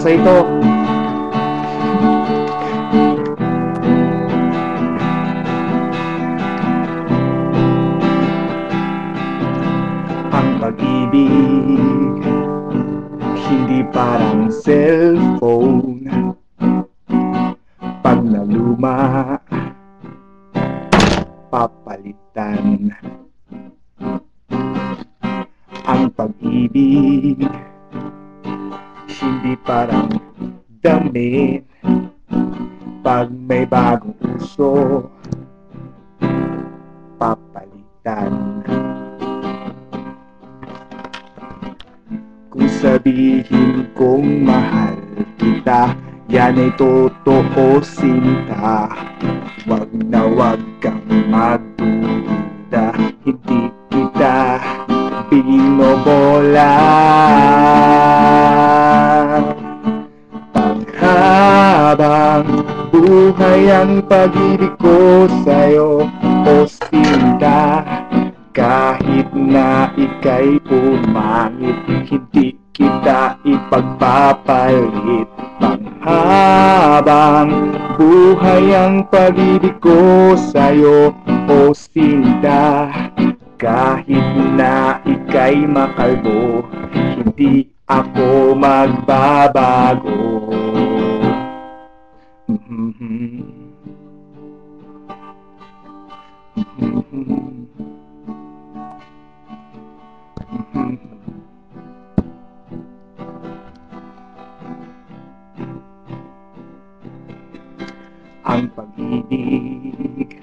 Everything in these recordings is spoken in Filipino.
sa ito. Ang pag-ibig hindi parang cellphone. Pag naluma, papalitan. Ang pag-ibig hindi parang damit. Pag may bagong uso, papalitan. Kung sabihin kong mahal kita, yan ay totoo, sinta. Wag na wag kang magduda, hindi kita binobola. Panghabang buhay ang pag-ibig ko sa'yo, o sinta. Kahit na ika'y pumangit, hindi kita ipagpapalit. Panghabang buhay ang pag-ibig ko sa'yo, o sinta. Kahit na ika'y makalbo, hindi ako magbabago. Ang pag-ibig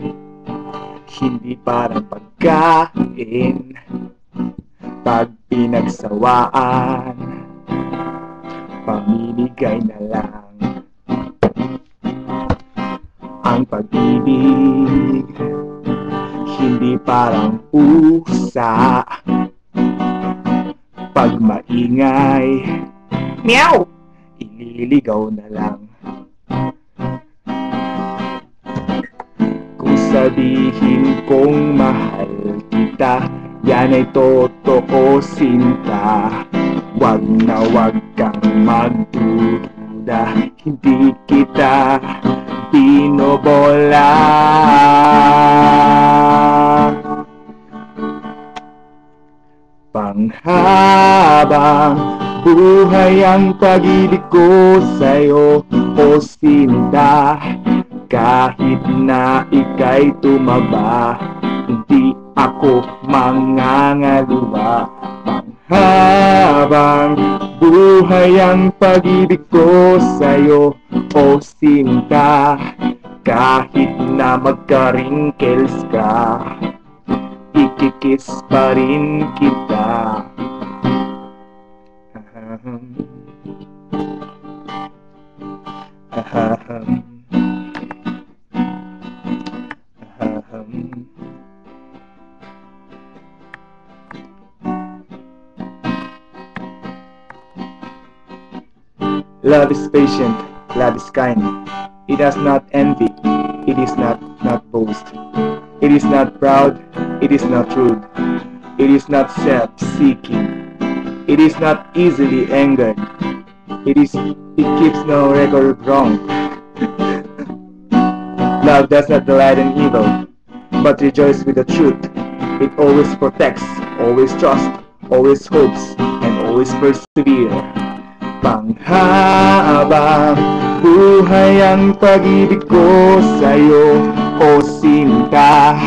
hindi parang pagkain. Pag pinagsawaan, pamimigay na lang. Ang pag-ibig hindi parang pusa. Pag maingay, meow, ililigaw na lang. Kung sabihin kong mahal kita, yan ay totoo, sinta. Wag na wag kang magduda, hindi kita binobola. Panghabang buhay ang pag-ibig ko sa'yo, o sinta. Kahit na ika'y tumaba, hindi ako mangangaluwa. Panghabang buhay ang pag-ibig ko sa'yo, o sinta. Kahit na magka-wrinkles ka, ikikis pa rin kita. Love is patient, love is kind. It does not envy, it is not boast. It is not proud, it is not rude. It is not self-seeking. It is not easily angered. It keeps no record of wrong. Love does not delight in evil, but rejoices with the truth. It always protects, always trusts, always hopes, and always perseveres. Panghabang buhay ang pag-ibig ko sa'yo, o sinta.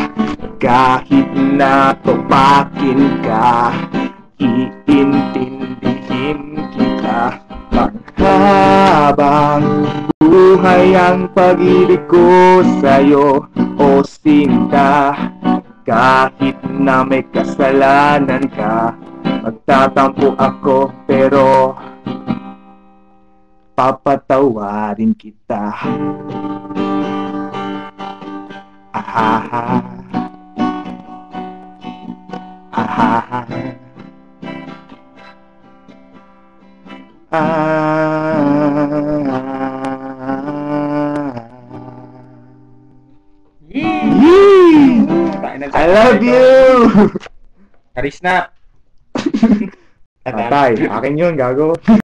Kahit na tupakin ka, iintindihin kita. Panghabang buhay ang pag-ibig ko sa'yo, o sinta. Kahit na may kasalanan ka, magtatampo ako pero papatawarin kita. Ahaha, ahaha, I love you! Karisnap! Patay, akin yun, gago.